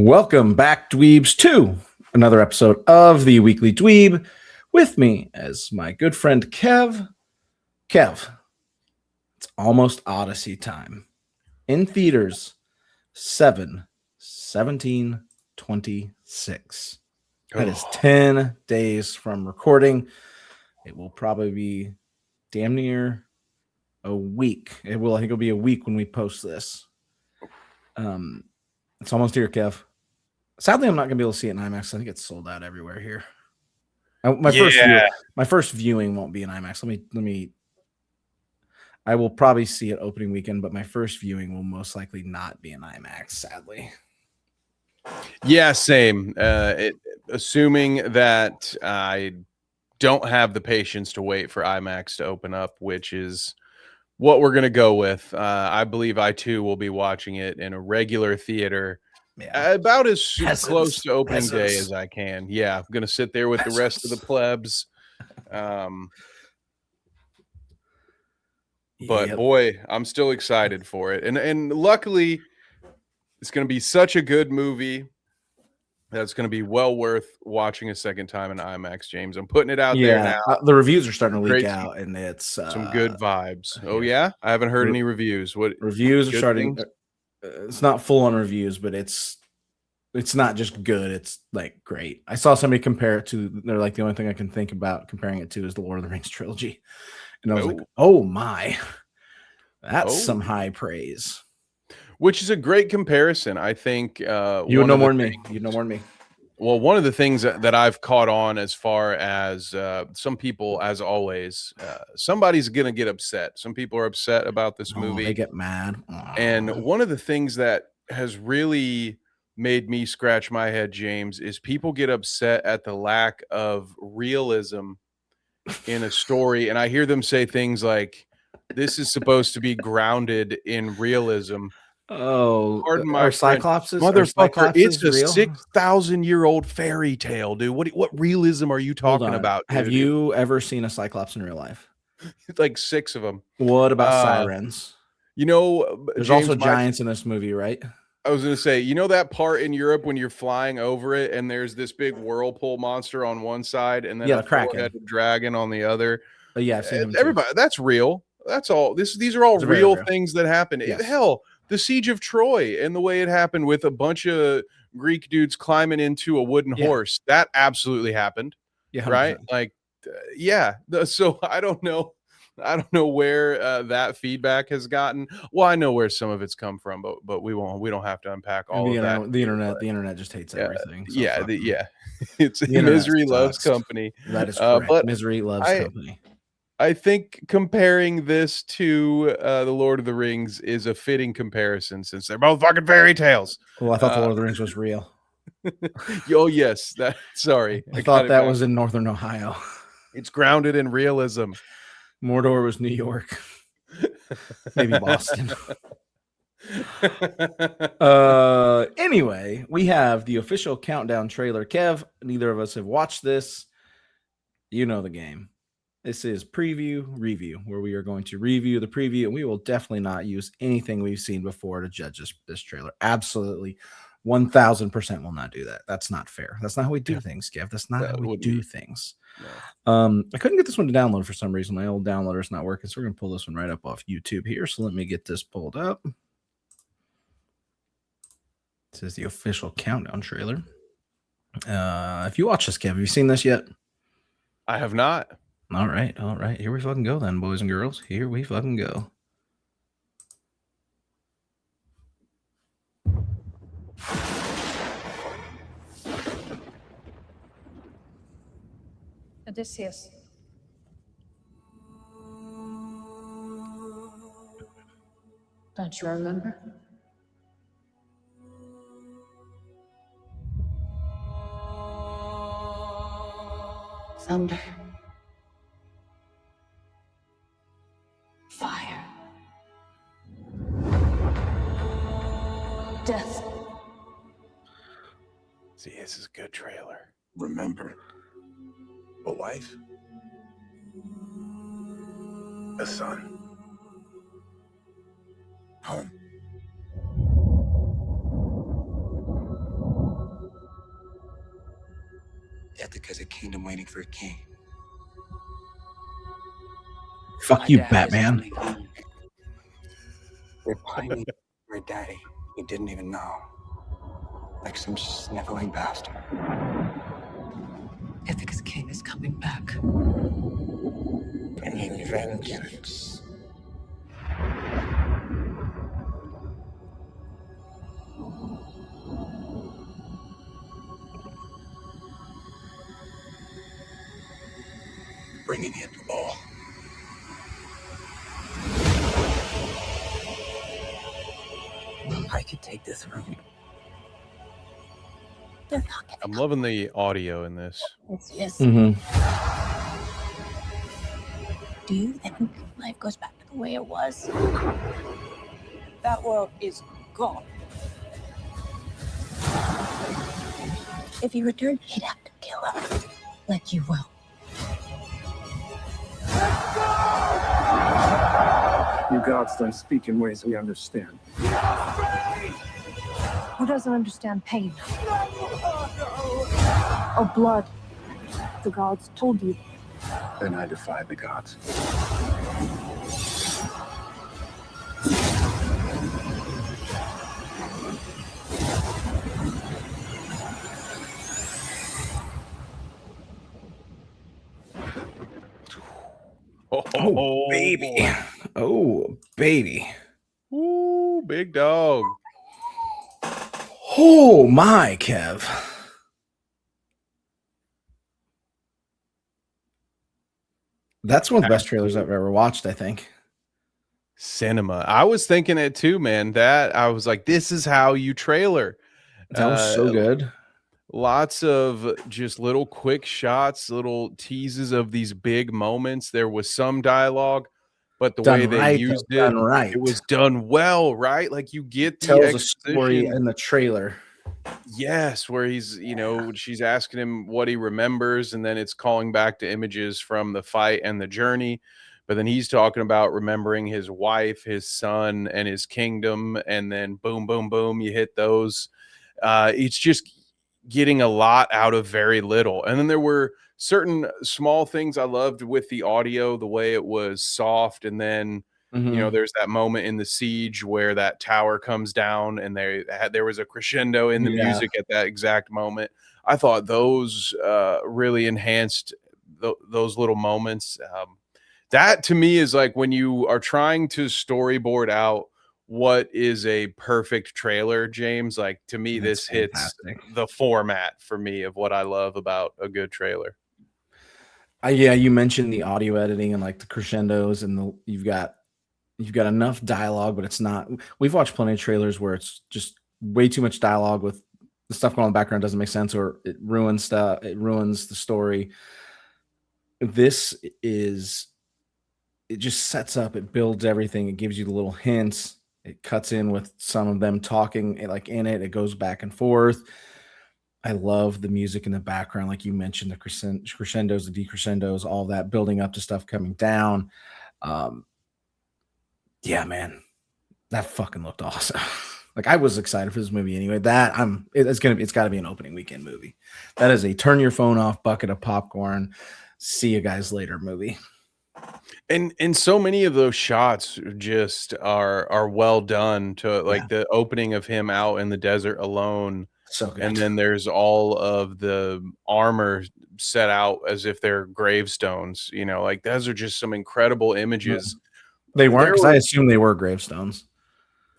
Welcome back, dweebs, to another episode of the Weekly Dweeb. With me as my good friend Kev. Kev, it's almost Odyssey time. In theaters, 7/17/26. That is 10 days from recording. It will probably be damn near a week. I think it'll be a week when we post this. It's almost here, Kev. Sadly, I'm not gonna be able to see it in IMAX. I think it's sold out everywhere here. My first viewing won't be in IMAX. Let me. I will probably see it opening weekend, but my first viewing will most likely not be in IMAX. Sadly. Yeah, same. Assuming that I don't have the patience to wait for IMAX to open up, which is what we're gonna go with. I believe I too will be watching it in a regular theater. Yeah. About as close to opening day as I can. Yeah, I'm gonna sit there with the rest of the plebs. But boy, I'm still excited for it, and luckily, it's gonna be such a good movie that's gonna be well worth watching a second time in IMAX. James, I'm putting it out there now. The reviews are starting to leak out, and it's some good vibes. Oh yeah, I haven't heard any reviews. What reviews are starting? It's not full on reviews, but it's not just good. It's like great. I saw somebody compare it to. They're like, the only thing I can think about comparing it to is the Lord of the Rings trilogy, and I was like, oh my, that's some high praise. Which is a great comparison. I think you would know more than me. You know more than me. Well, one of the things that I've caught on as far as some people, as always, somebody's going to get upset. Some people are upset about this movie. They get mad. And one of the things that has really made me scratch my head, James, is people get upset at the lack of realism in a story. And I hear them say things like, this is supposed to be grounded in realism. Oh, pardon my Cyclops is motherfucker! It's a 6,000-year-old fairy tale, dude. What realism are you talking about? Dude? Have you ever seen a Cyclops in real life? Like 6 of them. What about sirens? You know, there's also giants in this movie, right? I was gonna say, you know that part in Europe when you're flying over it, and there's this big whirlpool monster on one side, and then a four-headed dragon on the other. Yeah, I've seen them everybody. That's real. That's all. These are all real things that happen. Yes. Hell. The Siege of Troy and the way it happened with a bunch of Greek dudes climbing into a wooden horse, that absolutely happened. Yeah, 100%. Right? Like, yeah. So I don't know where that feedback has gotten. Well, I know where some of it's come from, but we don't have to unpack all of that. The internet just hates everything. So it's misery loves company. That is correct. But misery loves company. I think comparing this to the Lord of the Rings is a fitting comparison since they're both fucking fairy tales. Well, I thought the Lord of the Rings was real. Oh, yes. Sorry. I thought that was in Northern Ohio. It's grounded in realism. Mordor was New York. Maybe Boston. Anyway, we have the official Countdown trailer. Kev, neither of us have watched this. You know the game. This is preview review, where we are going to review the preview, and we will definitely not use anything we've seen before to judge this trailer. Absolutely, 1,000% will not do that. That's not fair. That's not how we do things, Kev. That's not how we do things. No. I couldn't get this one to download for some reason. My old downloader is not working, so we're going to pull this one right up off YouTube here. So let me get this pulled up. This is the official Countdown trailer. If you watch this, Kev, have you seen this yet? I have not. All right. Here we fucking go then, boys and girls. Here we fucking go. Odysseus. Don't you remember? Thunder. Fire. Death. See, this is a good trailer. Remember, a wife, a son, home. Ithaca's a kingdom waiting for a king. Fuck My you, dad is Batman. only home. We're pining for a daddy we didn't even know. Like some sniveling bastard. Ithaca's king is coming back. Bringing vengeance. Bringing it all. I could take this room. They're not gonna I'm loving the audio in this. Yes. Mm-hmm. Do you think life goes back to the way it was? That world is gone. If he returned, he'd have to kill her. Like you will. You gods don't speak in ways we understand. Who doesn't understand pain? Or blood? The gods told you. Then I defy the gods. Oh, baby. boy. Oh, baby. Ooh, big dog. Oh, my, Kev. That's one of the best trailers I've ever watched, I think. Cinema. I was thinking it too, man. That I was like, this is how you trailer. That was so good. Lots of just little quick shots, little teases of these big moments. There was some dialogue, but the way they used it, it was done well, right? Like you get the tells a story exposition. in the trailer. Yes, where he's, you know, she's asking him what he remembers, and then it's calling back to images from the fight and the journey. But then he's talking about remembering his wife, his son, and his kingdom, and then boom, boom, boom, you hit those. It's just getting a lot out of very little. And then there were certain small things I loved with the audio, the way it was soft, and then you know, there's that moment in the siege where that tower comes down and there was a crescendo in the music at that exact moment. I thought those really enhanced those little moments. That to me is like when you are trying to storyboard out what is a perfect trailer, James. Like to me, this hits the format for me of what I love about a good trailer. Yeah, you mentioned the audio editing and like the crescendos, and you've got enough dialogue, but it's not. We've watched plenty of trailers where it's just way too much dialogue with the stuff going on in the background doesn't make sense, or it ruins stuff. It ruins the story. This is, it just sets up, it builds everything. It gives you the little hints. It cuts in with some of them talking like in it. It goes back and forth. I love the music in the background. Like you mentioned, the crescendos, the decrescendos, all that building up to stuff coming down. Yeah, man, that fucking looked awesome. Like I was excited for this movie anyway. It's got to be an opening weekend movie. That is a turn your phone off, bucket of popcorn, see you guys later movie. And so many of those shots just are well done. To like the opening of him out in the desert alone. So good. And then there's all of the armor set out as if they're gravestones. You know, like those are just some incredible images. They weren't, because I assume they were gravestones.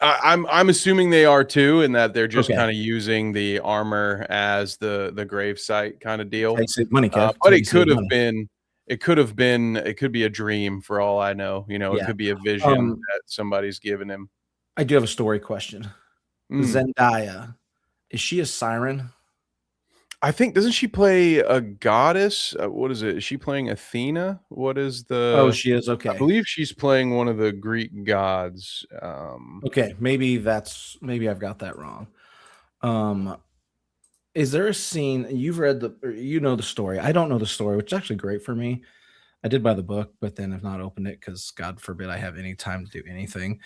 I'm assuming they are too, and that they're just kind of using the armor as the grave site kind of deal. Money, Kev. But it could have been. It could be a dream for all I know. You know, it could be a vision that somebody's given him. I do have a story question. Zendaya, is she a siren? I think, doesn't she play a goddess? What is it? Is she playing Athena? What is the? Oh, she is. Okay, I believe she's playing one of the Greek gods. Okay, maybe I've got that wrong. Is there a scene, you've read the story? I don't know the story, which is actually great for me. I did buy the book, but then I've not opened it because God forbid I have any time to do anything.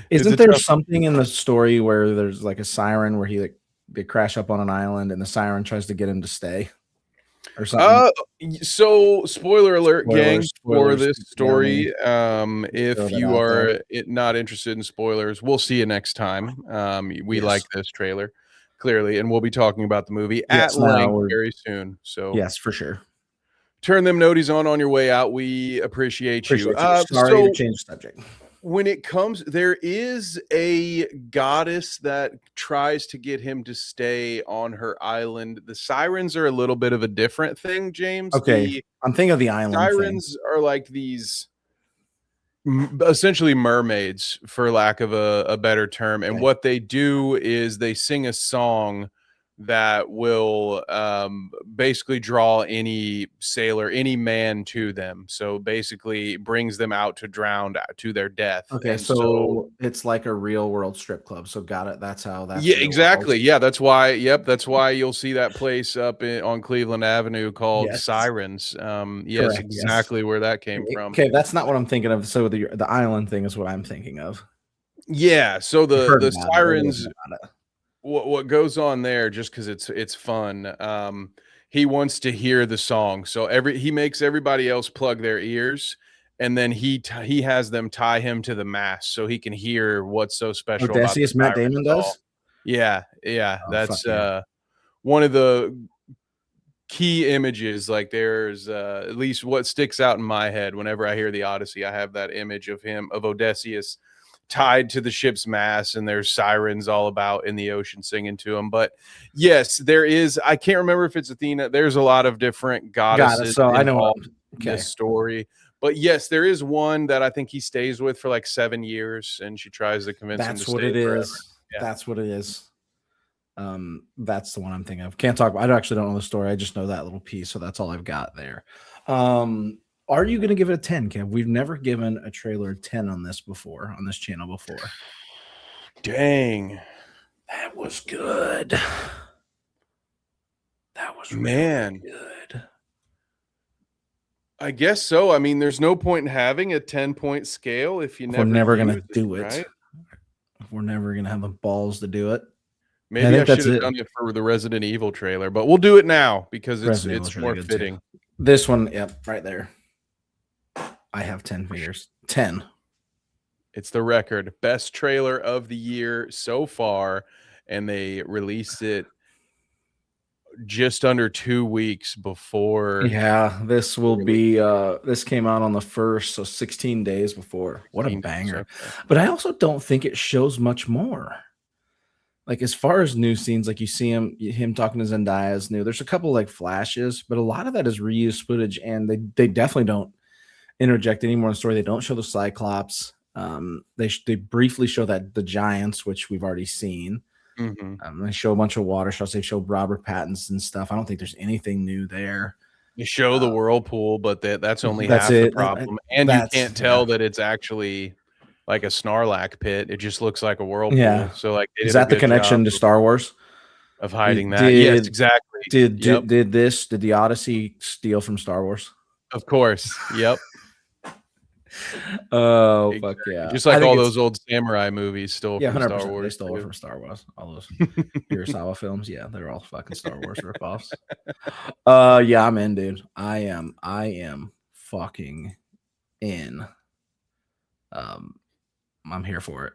Isn't there something in the story where there's like a siren where he like they crash up on an island, and the siren tries to get him to stay, or something. So spoiler alert, gang, for spoilers, this story. If throw that you out there. are not interested in spoilers, we'll see you next time. We Yes. like this trailer clearly, and we'll be talking about the movie Yes, at now length we're- very soon. So Yes, for sure. turn them noties on your way out. We appreciate you. Sorry So to change the subject. when it comes, there is a goddess that tries to get him to stay on her island. The sirens are a little bit of a different thing, James. Okay, I'm thinking of the island thing. Sirens are like these essentially mermaids, for lack of a better term. And Okay. what they do is they sing a song that will basically draw any sailor, any man to them. So basically brings them out to drown to their death. Okay, And so it's like a real world strip club. So got it. That's how that's yeah, real exactly. world. Yeah, that's why. Yep, that's why you'll see that place up on Cleveland Avenue called Yes. Sirens. Yes, Correct, exactly where that came from. Okay, that's not what I'm thinking of. So the island thing is what I'm thinking of. Yeah, so I've the heard about it, sirens. about it. What goes on there, just because it's fun. He wants to hear the song, so he makes everybody else plug their ears, and then he has them tie him to the mast so he can hear what's so special about the Odysseus, Matt sirens Damon all. does. Yeah, Oh, that's fuck yeah. one of the key images. Like there's at least what sticks out in my head whenever I hear the Odyssey. I have that image of Odysseus tied to the ship's mast, and there's sirens all about in the ocean singing to him. But yes, there is. I can't remember if it's Athena. There's a lot of different goddesses So I know involved in this story. But yes, there is one that I think he stays with for like 7 years, and she tries to convince him to That's what stay it forever. is. Yeah. That's what it is. That's the one I'm thinking of. Can't talk about. I actually don't know the story. I just know that little piece, so that's all I've got there. Are you going to give it a 10, Kev? We've never given a trailer a 10 on this before, on this channel before. Dang, That was good. That was man really good. I guess so. I mean, there's no point in having a 10-point scale if you We're never going to use do it. right? We're never going to have the balls to do it. Maybe I should have done it for the Resident Evil trailer, but we'll do it now because it's really more good fitting. too. This one, yep, right there. I have 10 fingers. 10. It's the record best trailer of the year so far, and they released it just under 2 weeks before. Yeah, this will be this came out on the 1st, so 16 days before. What a banger. Okay. But I also don't think it shows much more. Like as far as new scenes, like you see him talking to Zendaya is new. There's a couple like flashes, but a lot of that is reused footage, and they definitely don't interject anymore in the story. They don't show the Cyclops. They briefly show that the Giants, which we've already seen. They show a bunch of water shots. They show Robert Pattinson stuff. I don't think there's anything new there. They show the whirlpool, but that's only half the problem. And you can't tell that it's actually like a Snarlack pit. It just looks like a whirlpool. Yeah. So like, is that the connection to Star Wars? Of hiding that? Yes, exactly. Did the Odyssey steal from Star Wars? Of course. Yep. Oh, exactly. fuck yeah. Just like all those old samurai movies stole from 100%. Star Wars. They stole it from Star Wars. All those Kurosawa films. Yeah, they're all fucking Star Wars ripoffs. Yeah, I'm in, dude. I am fucking in. I'm here for it.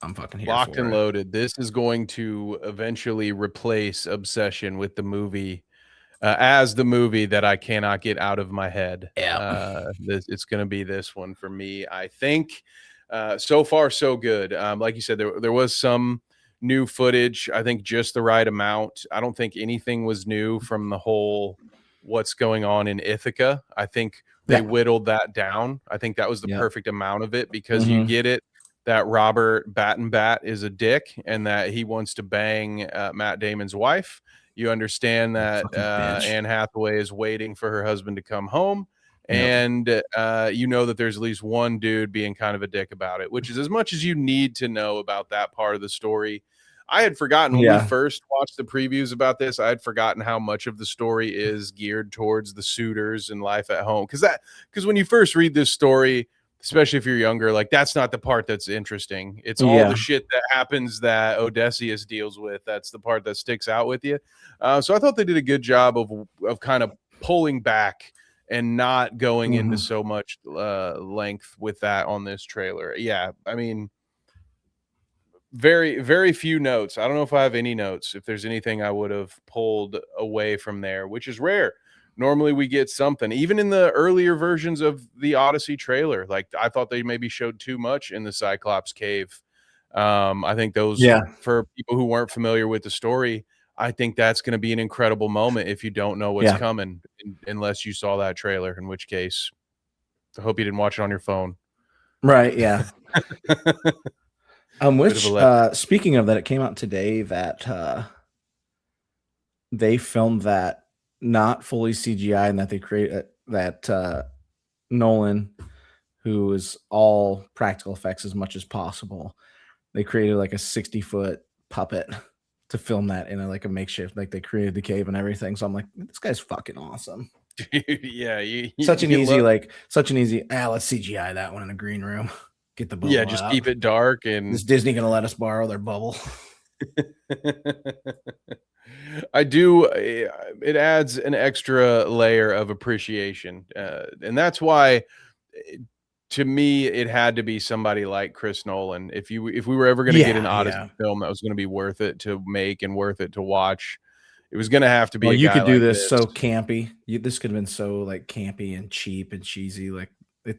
I'm fucking here. Locked for and it. loaded. This is going to eventually replace Obsession with the movie as the movie that I cannot get out of my head. Yeah, it's going to be this one for me, I think. So far, so good. Like you said, there was some new footage. I think just the right amount. I don't think anything was new from the whole what's going on in Ithaca. I think they whittled that down. I think that was the perfect amount of it because you get it that Robert Bat is a dick and that he wants to bang Matt Damon's wife. You understand that Anne Hathaway is waiting for her husband to come home. And you know that there's at least one dude being kind of a dick about it, which is as much as you need to know about that part of the story. I had forgotten when we first watched the previews about this. I had forgotten how much of the story is geared towards the suitors and life at home. Because when you first read this story, especially if you're younger, like that's not the part that's interesting. It's all the shit that happens that Odysseus deals with. That's the part that sticks out with you. So I thought they did a good job of kind of pulling back and not going into so much length with that on this trailer. Yeah, I mean, very, very few notes. I don't know if I have any notes, if there's anything I would have pulled away from there, which is rare. Normally we get something, even in the earlier versions of the Odyssey trailer. Like I thought they maybe showed too much in the Cyclops cave. I think those, for people who weren't familiar with the story, I think that's going to be an incredible moment if you don't know what's coming, unless you saw that trailer, in which case I hope you didn't watch it on your phone. Right. Yeah. Which, speaking of that, it came out today that they filmed that not fully CGI, and that they create that Nolan, who is all practical effects as much as possible, they created like a 60-foot puppet to film that in like a makeshift, like they created the cave and everything. So I'm like, this guy's fucking awesome. Yeah, such an easy let's CGI that one in a green room. Get the bubble just out. Keep it dark. And is Disney gonna let us borrow their bubble? I do. It adds an extra layer of appreciation, and that's why, to me, it had to be somebody like Chris Nolan. If we were ever going to get an Odyssey film that was going to be worth it to make and worth it to watch, it was going to have to be. Well, you could do this so campy. This could have been so like campy and cheap and cheesy. Like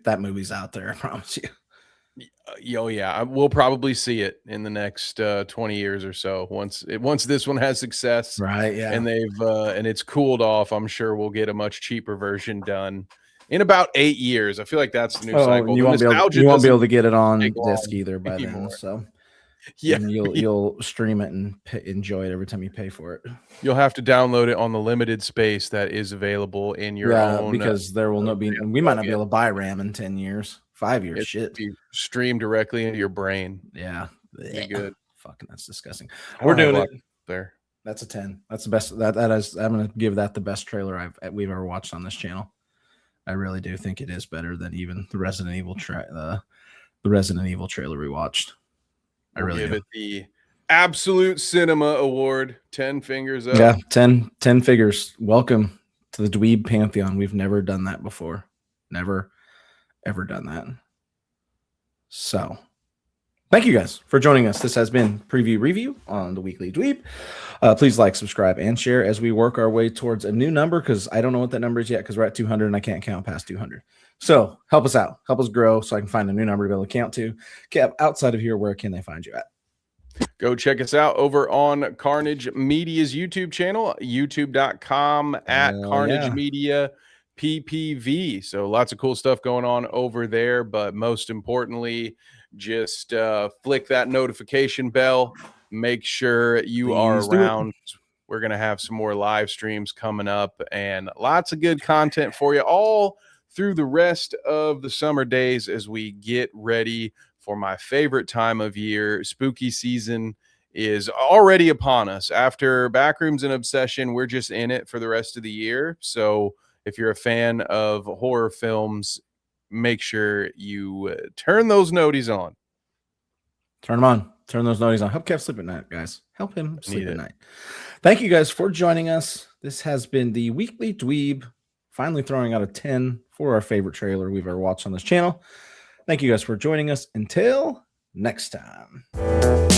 that movie's out there, I promise you. Oh yeah, we'll probably see it in the next 20 years or so. Once this one has success, right? Yeah, and they've and it's cooled off, I'm sure we'll get a much cheaper version done in about 8 years. I feel like that's the new cycle. You won't be able to get it on disc either by then. So yeah, and you'll stream it and enjoy it every time you pay for it. You'll have to download it on the limited space that is available in your own, because there will not be. We might not be able to buy RAM in 10 years. 5 years, shit. Be streamed directly into your brain. Yeah, be good. Fucking, that's disgusting. We're doing it there. That's a 10. That's the best. That is. I'm gonna give that the best trailer we've ever watched on this channel. I really do think it is better than even the Resident Evil the Resident Evil trailer we watched. I really give it the Absolute Cinema Award. 10 fingers up. Yeah, 10 figures. Welcome to the dweeb pantheon. We've never done that before. Never ever done that. So thank you guys for joining us. This has been Preview Review on the Weekly Dweeb. Please like, subscribe, and share as we work our way towards a new number, because I don't know what that number is yet, because we're at 200 and I can't count past 200. So help us out. Help us grow so I can find a new number to be able to count to. Kev, outside of here, where can they find you at? Go check us out over on Carnage Media's YouTube channel, youtube.com @Carnage Media PPV. So lots of cool stuff going on over there, but most importantly, just flick that notification bell. Make sure you are around. We're going to have some more live streams coming up and lots of good content for you all through the rest of the summer days as we get ready for my favorite time of year. Spooky season is already upon us. After Backrooms and Obsession, we're just in it for the rest of the year. So if you're a fan of horror films, make sure you turn those noties on. Turn them on. Turn those noties on. Help Kev sleep at night, guys. Help him sleep at night. Thank you guys for joining us. This has been the Weekly Dweeb, finally throwing out a 10 for our favorite trailer we've ever watched on this channel. Thank you guys for joining us. Until next time.